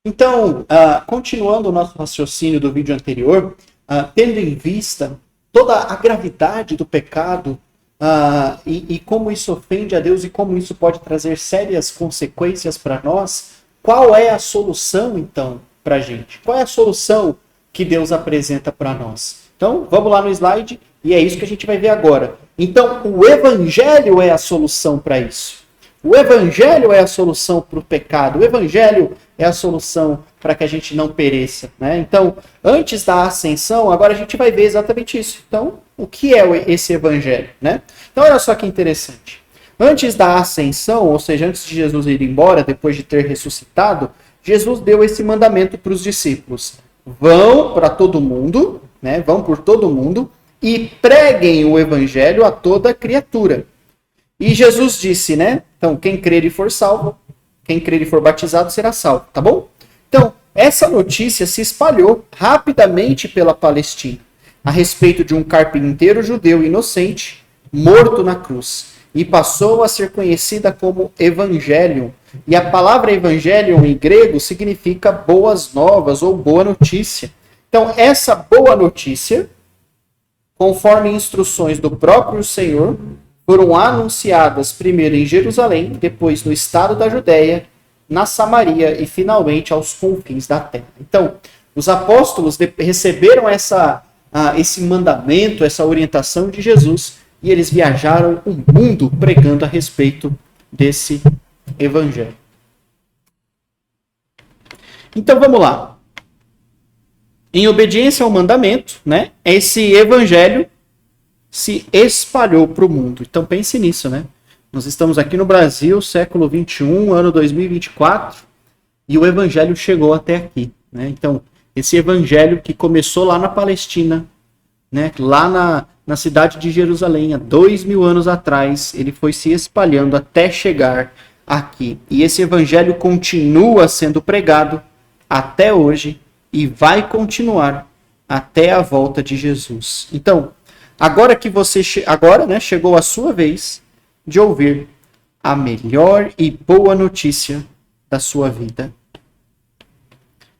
Então, continuando o nosso raciocínio do vídeo anterior, tendo em vista toda a gravidade do pecado e como isso ofende a Deus e como isso pode trazer sérias consequências para nós, qual é a solução, então, para a gente? Qual é a solução que Deus apresenta para nós? Então, vamos lá no slide e é isso que a gente vai ver agora. Então, o Evangelho é a solução para isso. O Evangelho é a solução para o pecado. O Evangelho é a solução para que a gente não pereça, né? Então, antes da ascensão, agora a gente vai ver exatamente isso. Então, o que é esse Evangelho, né? Então, olha só que interessante. Antes da ascensão, ou seja, antes de Jesus ir embora, depois de ter ressuscitado, Jesus deu esse mandamento para os discípulos. Vão para todo mundo, né? Vão por todo mundo e preguem o Evangelho a toda criatura. E Jesus disse, né? Então, quem crer e for salvo, quem crer e for batizado será salvo, tá bom? Então, essa notícia se espalhou rapidamente pela Palestina a respeito de um carpinteiro judeu inocente morto na cruz e passou a ser conhecida como Evangelion. E a palavra Evangelion em grego significa boas novas ou boa notícia. Então, essa boa notícia, conforme instruções do próprio Senhor, foram anunciadas primeiro em Jerusalém, depois no estado da Judéia, na Samaria e finalmente aos confins da terra. Então, os apóstolos receberam esse mandamento, essa orientação de Jesus, e eles viajaram o mundo pregando a respeito desse evangelho. Então, vamos lá. Em obediência ao mandamento, né, esse evangelho se espalhou para o mundo. Então pense nisso, né? Nós estamos aqui no Brasil, século 21, ano 2024, e o evangelho chegou até aqui, né? Então, esse evangelho que começou lá na Palestina, né, lá na cidade de Jerusalém, há 2000 anos atrás, ele foi se espalhando até chegar aqui. E esse evangelho continua sendo pregado até hoje e vai continuar até a volta de Jesus. Então, agora que você chegou a sua vez de ouvir a melhor e boa notícia da sua vida.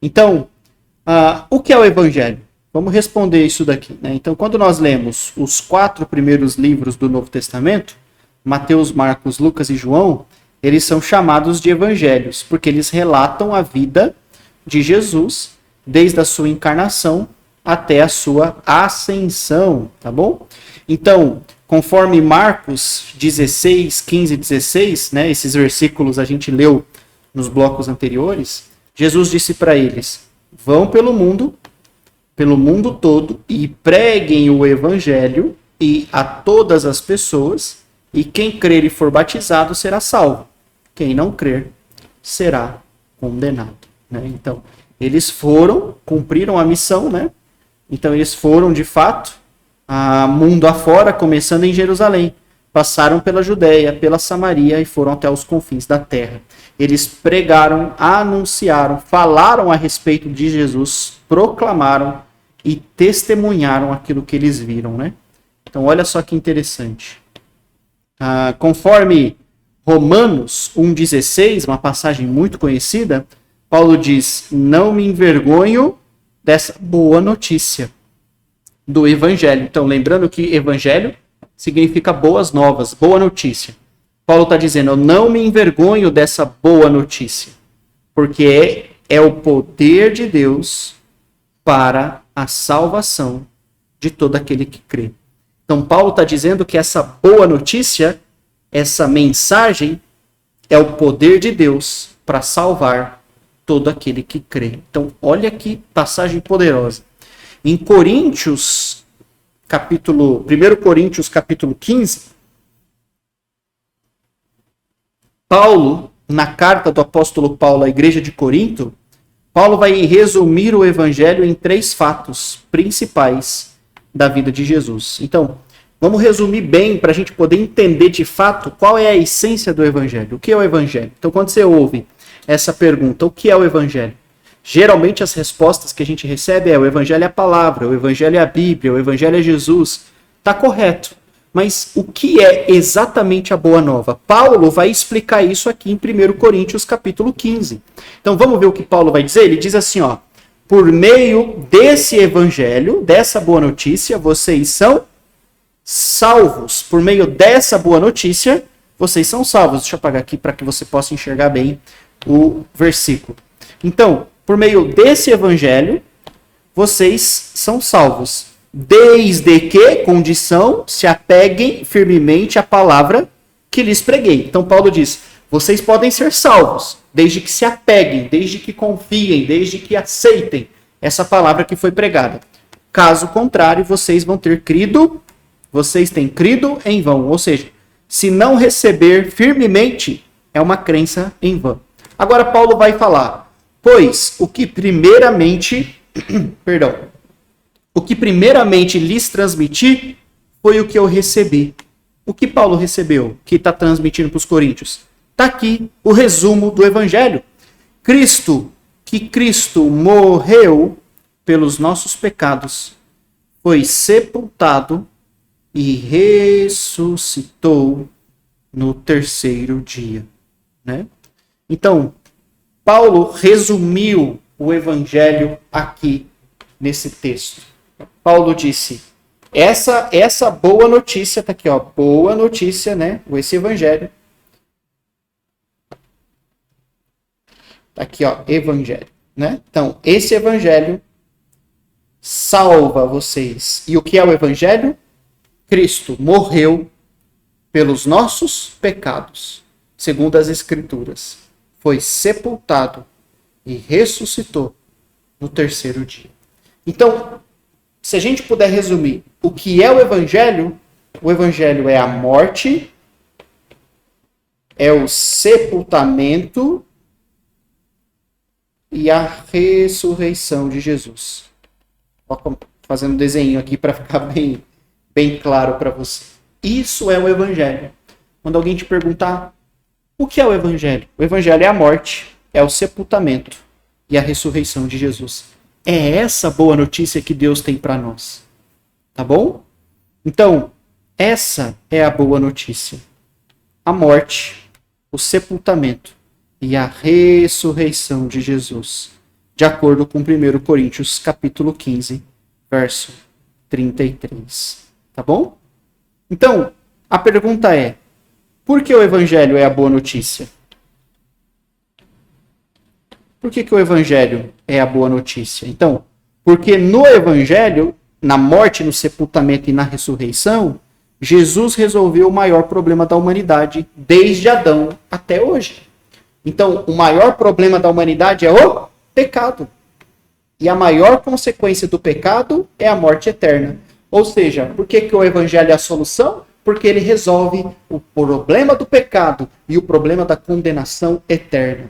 Então, o que é o Evangelho? Vamos responder isso daqui, né? Então, quando nós lemos os 4 primeiros livros do Novo Testamento, Mateus, Marcos, Lucas e João, eles são chamados de evangelhos, porque eles relatam a vida de Jesus desde a sua encarnação até a sua ascensão, tá bom? Então, conforme Marcos 16, 15 e 16, né, esses versículos a gente leu nos blocos anteriores, Jesus disse para eles, vão pelo mundo todo, e preguem o evangelho e a todas as pessoas, e quem crer e for batizado será salvo. Quem não crer será condenado, né? Então, eles cumpriram a missão, né? Então eles foram, de fato, mundo afora, começando em Jerusalém. Passaram pela Judéia, pela Samaria e foram até os confins da terra. Eles pregaram, anunciaram, falaram a respeito de Jesus, proclamaram e testemunharam aquilo que eles viram, né? Então olha só que interessante. Conforme Romanos 1,16, uma passagem muito conhecida, Paulo diz, não me envergonho dessa boa notícia do Evangelho. Então, lembrando que Evangelho significa boas novas, boa notícia. Paulo está dizendo, eu não me envergonho dessa boa notícia, porque é o poder de Deus para a salvação de todo aquele que crê. Então, Paulo está dizendo que essa boa notícia, essa mensagem, é o poder de Deus para salvar todo aquele que crê. Então, olha que passagem poderosa. Em 1 Coríntios, capítulo 15, Paulo, na carta do apóstolo Paulo à igreja de Corinto, Paulo vai resumir o evangelho em 3 fatos principais da vida de Jesus. Então, vamos resumir bem para a gente poder entender de fato qual é a essência do evangelho. O que é o evangelho? Então, quando você ouve essa pergunta, o que é o evangelho? Geralmente as respostas que a gente recebe o evangelho é a palavra, o evangelho é a Bíblia, o evangelho é Jesus. Está correto. Mas o que é exatamente a boa nova? Paulo vai explicar isso aqui em 1 Coríntios capítulo 15. Então vamos ver o que Paulo vai dizer? Ele diz assim, ó: por meio desse evangelho, dessa boa notícia, vocês são salvos. Por meio dessa boa notícia, vocês são salvos. Deixa eu apagar aqui para que você possa enxergar bem o versículo. Então, por meio desse evangelho, vocês são salvos. Desde que, condição, se apeguem firmemente à palavra que lhes preguei. Então Paulo diz, vocês podem ser salvos, desde que se apeguem, desde que confiem, desde que aceitem essa palavra que foi pregada. Caso contrário, vocês vão ter crido, vocês têm crido em vão. Ou seja, se não receber firmemente, é uma crença em vão. Agora Paulo vai falar, pois o que primeiramente lhes transmiti foi o que eu recebi. O que Paulo recebeu, que está transmitindo para os coríntios? Está aqui o resumo do evangelho. Cristo morreu pelos nossos pecados, foi sepultado e ressuscitou no terceiro dia. Né? Então, Paulo resumiu o evangelho aqui nesse texto. Paulo disse, essa boa notícia, está aqui, ó, boa notícia, né? Esse evangelho. Está aqui, ó, evangelho, né? Então, esse evangelho salva vocês. E o que é o evangelho? Cristo morreu pelos nossos pecados, segundo as Escrituras. Foi sepultado e ressuscitou no terceiro dia. Então, se a gente puder resumir o que é o evangelho é a morte, é o sepultamento e a ressurreição de Jesus. Vou fazendo um desenho aqui para ficar bem claro para você. Isso é o evangelho. Quando alguém te perguntar, o que é o evangelho? O evangelho é a morte, é o sepultamento e a ressurreição de Jesus. É essa boa notícia que Deus tem para nós. Tá bom? Então, essa é a boa notícia. A morte, o sepultamento e a ressurreição de Jesus. De acordo com 1 Coríntios capítulo 15, verso 33. Tá bom? Então, a pergunta é, por que o evangelho é a boa notícia? Por que o evangelho é a boa notícia? Então, porque no evangelho, na morte, no sepultamento e na ressurreição, Jesus resolveu o maior problema da humanidade desde Adão até hoje. Então, o maior problema da humanidade é o pecado. E a maior consequência do pecado é a morte eterna. Ou seja, por que o evangelho é a solução? Porque ele resolve o problema do pecado e o problema da condenação eterna.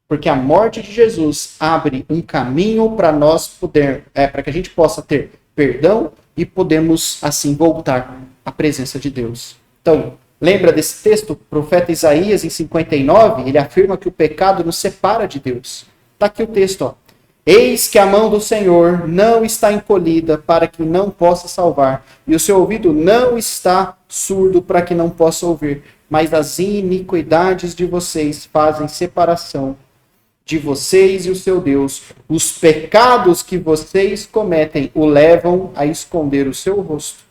Porque a morte de Jesus abre um caminho para nós para que a gente possa ter perdão e podemos assim voltar à presença de Deus. Então, lembra desse texto? O profeta Isaías, em 59, ele afirma que o pecado nos separa de Deus. Está aqui o texto, ó. Eis que a mão do Senhor não está encolhida para que não possa salvar, e o seu ouvido não está surdo para que não possa ouvir, mas as iniquidades de vocês fazem separação de vocês e o seu Deus. Os pecados que vocês cometem o levam a esconder o seu rosto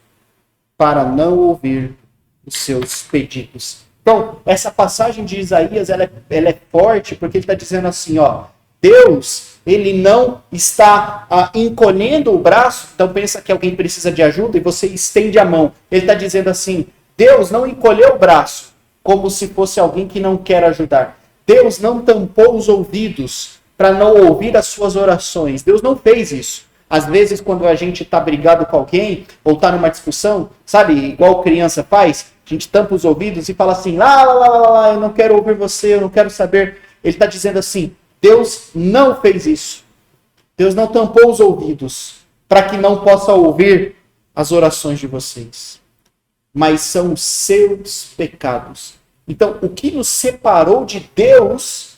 para não ouvir os seus pedidos. Então, essa passagem de Isaías, ela é forte porque ele está dizendo assim, ó, Deus, ele não está encolhendo o braço, então pensa que alguém precisa de ajuda e você estende a mão. Ele está dizendo assim, Deus não encolheu o braço como se fosse alguém que não quer ajudar. Deus não tampou os ouvidos para não ouvir as suas orações. Deus não fez isso. Às vezes, quando a gente está brigado com alguém, ou está numa discussão, sabe, igual criança faz, a gente tampa os ouvidos e fala assim, eu não quero ouvir você, eu não quero saber. Ele está dizendo assim, Deus não fez isso. Deus não tampou os ouvidos para que não possa ouvir as orações de vocês. Mas são os seus pecados. Então, o que nos separou de Deus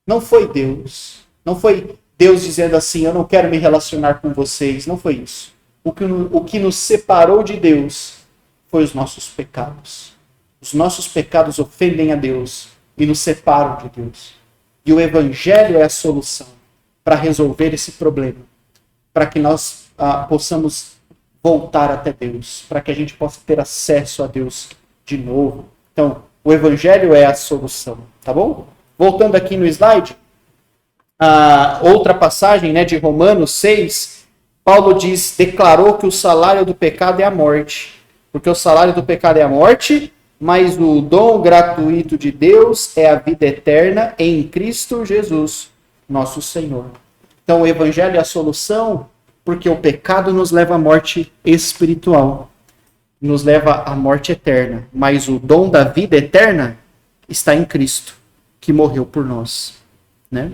não foi Deus. Não foi Deus dizendo assim, eu não quero me relacionar com vocês. Não foi isso. O que nos separou de Deus foi os nossos pecados. Os nossos pecados ofendem a Deus e nos separam de Deus. E o Evangelho é a solução para resolver esse problema, para que nós possamos voltar até Deus, para que a gente possa ter acesso a Deus de novo. Então, o Evangelho é a solução, tá bom? Voltando aqui no slide, outra passagem, né, de Romanos 6, Paulo diz, declarou que o salário do pecado é a morte, porque o salário do pecado é a morte, mas o dom gratuito de Deus é a vida eterna em Cristo Jesus, nosso Senhor. Então, o Evangelho é a solução, porque o pecado nos leva à morte espiritual, nos leva à morte eterna, mas o dom da vida eterna está em Cristo, que morreu por nós, né?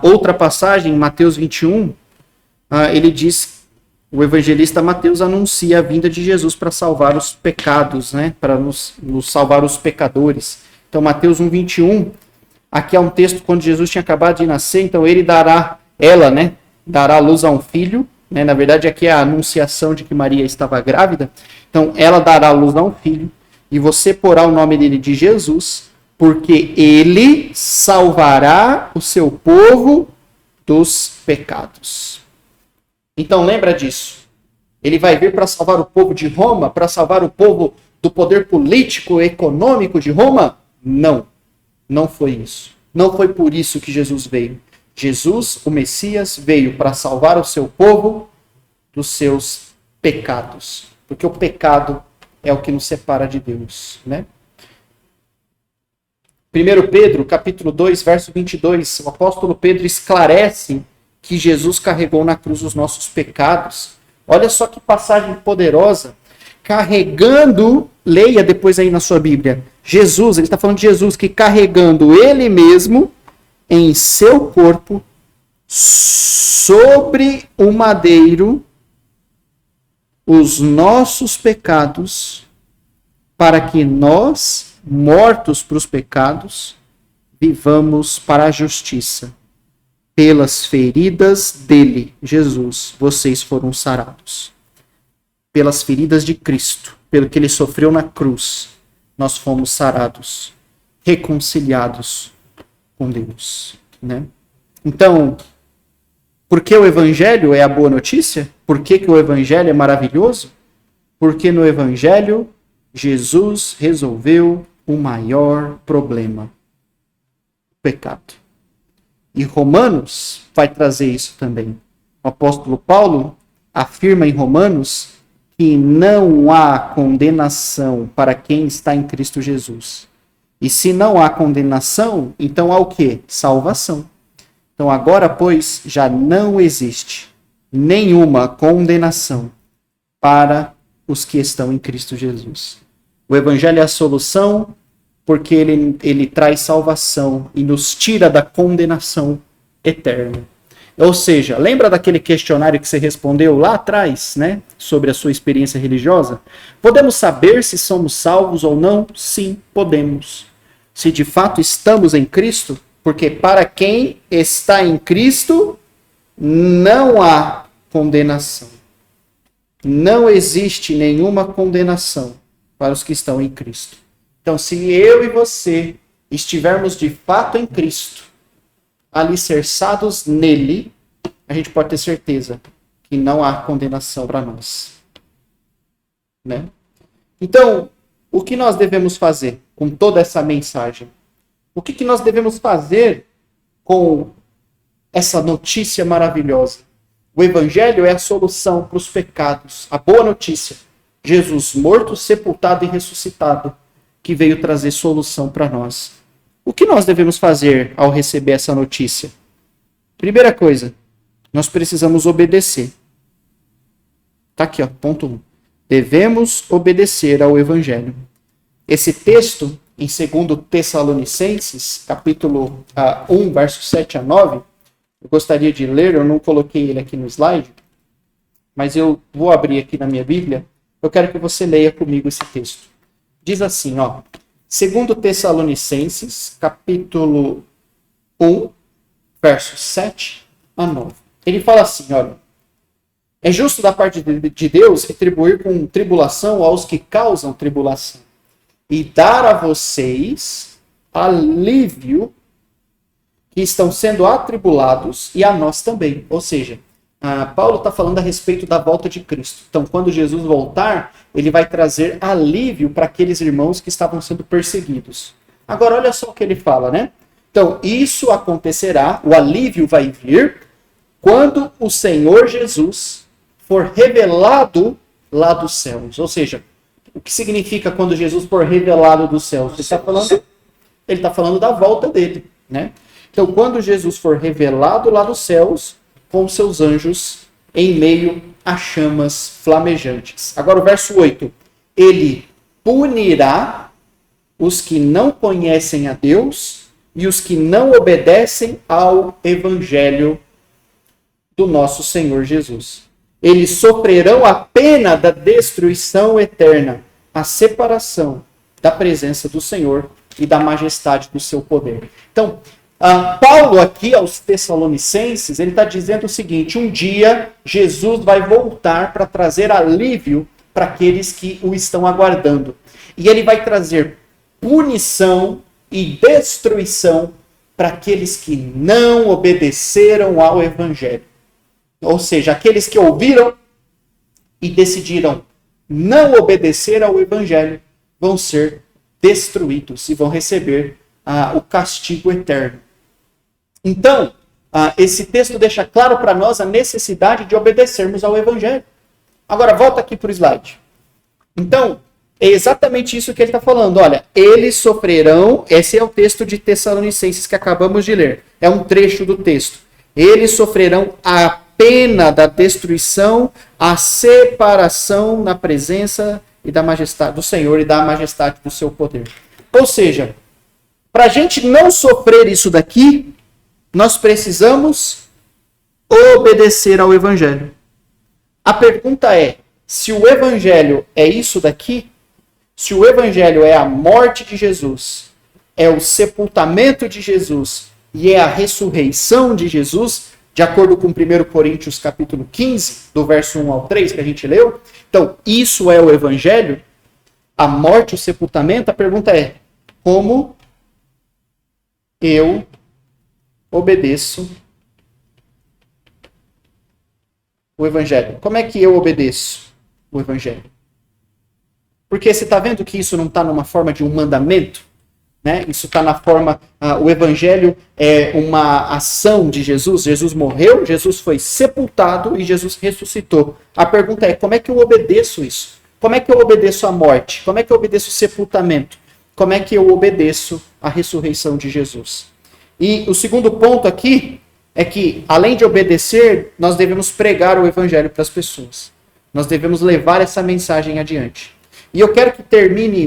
Outra passagem, em Mateus 21, ele diz, o evangelista Mateus anuncia a vinda de Jesus para salvar os pecados, né? Para nos salvar os pecadores. Então, Mateus 1:21, aqui é um texto quando Jesus tinha acabado de nascer, então ela, né, dará luz a um filho, né? Na verdade, aqui é a anunciação de que Maria estava grávida. Então, ela dará luz a um filho, e você porá o nome dele de Jesus, porque ele salvará o seu povo dos pecados. Então, lembra disso. Ele vai vir para salvar o povo de Roma, para salvar o povo do poder político e econômico de Roma? Não. Não foi isso. Não foi por isso que Jesus veio. Jesus, o Messias, veio para salvar o seu povo dos seus pecados. Porque o pecado é o que nos separa de Deus, né? 1 Pedro, capítulo 2, verso 22, o apóstolo Pedro esclarece que Jesus carregou na cruz os nossos pecados. Olha só que passagem poderosa. Carregando, leia depois aí na sua Bíblia, Jesus, ele está falando de Jesus, que carregando ele mesmo em seu corpo, sobre o madeiro, os nossos pecados, para que nós, mortos para os pecados, vivamos para a justiça. Pelas feridas dele, Jesus, vocês foram sarados. Pelas feridas de Cristo, pelo que ele sofreu na cruz, nós fomos sarados, reconciliados com Deus, né? Então, por que o Evangelho é a boa notícia? Por que o Evangelho é maravilhoso? Porque no Evangelho, Jesus resolveu o maior problema, o pecado. E Romanos vai trazer isso também. O apóstolo Paulo afirma em Romanos que não há condenação para quem está em Cristo Jesus. E se não há condenação, então há o quê? Salvação. Então agora, pois, já não existe nenhuma condenação para os que estão em Cristo Jesus. O Evangelho é a solução, porque ele traz salvação e nos tira da condenação eterna. Ou seja, lembra daquele questionário que você respondeu lá atrás, né, sobre a sua experiência religiosa? Podemos saber se somos salvos ou não? Sim, podemos. Se de fato estamos em Cristo, porque para quem está em Cristo, não há condenação. Não existe nenhuma condenação para os que estão em Cristo. Então, se eu e você estivermos de fato em Cristo, alicerçados nele, a gente pode ter certeza que não há condenação para nós, né? Então, o que nós devemos fazer com toda essa mensagem? O que nós devemos fazer com essa notícia maravilhosa? O Evangelho é a solução para os pecados. A boa notícia: Jesus morto, sepultado e ressuscitado, que veio trazer solução para nós. O que nós devemos fazer ao receber essa notícia? Primeira coisa, nós precisamos obedecer. Tá aqui, ó, ponto 1. Devemos obedecer ao Evangelho. Esse texto, em 2 Tessalonicenses, capítulo 1, versos 7 a 9, eu gostaria de ler, eu não coloquei ele aqui no slide, mas eu vou abrir aqui na minha Bíblia. Eu quero que você leia comigo esse texto. Diz assim, ó, 2 Tessalonicenses, capítulo 1, versos 7 a 9. Ele fala assim, olha, É justo da parte de Deus retribuir com tribulação aos que causam tribulação e dar a vocês alívio que estão sendo atribulados e a nós também. Ou seja, Paulo está falando a respeito da volta de Cristo. Então, quando Jesus voltar, ele vai trazer alívio para aqueles irmãos que estavam sendo perseguidos. Agora, olha só o que ele fala, né? Então, isso acontecerá, o alívio vai vir, quando o Senhor Jesus for revelado lá dos céus. Ou seja, o que significa quando Jesus for revelado dos céus? Ele está falando da volta dele, né? Então, quando Jesus for revelado lá dos céus, com seus anjos em meio a chamas flamejantes. Agora o verso 8. Ele punirá os que não conhecem a Deus e os que não obedecem ao evangelho do nosso Senhor Jesus. Eles sofrerão a pena da destruição eterna, a separação da presença do Senhor e da majestade do seu poder. Então, Paulo aqui aos Tessalonicenses, ele está dizendo o seguinte: um dia Jesus vai voltar para trazer alívio para aqueles que o estão aguardando. E ele vai trazer punição e destruição para aqueles que não obedeceram ao Evangelho. Ou seja, aqueles que ouviram e decidiram não obedecer ao Evangelho vão ser destruídos e vão receber o castigo eterno. Então, esse texto deixa claro para nós a necessidade de obedecermos ao Evangelho. Agora, volta aqui para o slide. Então, é exatamente isso que ele está falando. Olha, eles sofrerão, esse é o texto de Tessalonicenses que acabamos de ler. É um trecho do texto. Eles sofrerão a pena da destruição, a separação na presença e da majestade do Senhor e da majestade do seu poder. Ou seja, para a gente não sofrer isso daqui, nós precisamos obedecer ao Evangelho. A pergunta é, se o Evangelho é isso daqui, se o Evangelho é a morte de Jesus, é o sepultamento de Jesus e é a ressurreição de Jesus, de acordo com 1 Coríntios capítulo 15, do verso 1 ao 3 que a gente leu, então isso é o Evangelho, a morte, o sepultamento, a pergunta é, como eu obedeço o Evangelho? Como é que eu obedeço o Evangelho? Porque você está vendo que isso não está numa forma de um mandamento? Né? Isso está na forma... o Evangelho é uma ação de Jesus. Jesus morreu, Jesus foi sepultado e Jesus ressuscitou. A pergunta é, como é que eu obedeço isso? Como é que eu obedeço a morte? Como é que eu obedeço o sepultamento? Como é que eu obedeço a ressurreição de Jesus? E o segundo ponto aqui é que, além de obedecer, nós devemos pregar o Evangelho para as pessoas. Nós devemos levar essa mensagem adiante. E eu quero que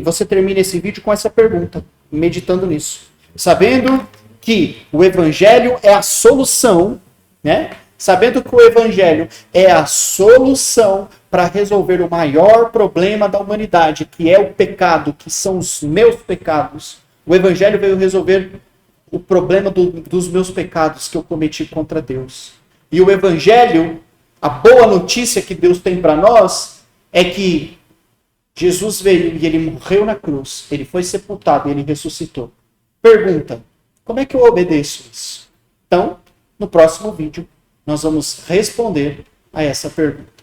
você termine esse vídeo com essa pergunta, meditando nisso. Sabendo que o Evangelho é a solução, né? Sabendo que o Evangelho é a solução para resolver o maior problema da humanidade, que é o pecado, que são os meus pecados. O Evangelho veio resolver o problema dos meus pecados que eu cometi contra Deus. E o Evangelho, a boa notícia que Deus tem para nós, é que Jesus veio e ele morreu na cruz, ele foi sepultado e ele ressuscitou. Pergunta, como é que eu obedeço isso? Então, no próximo vídeo, nós vamos responder a essa pergunta.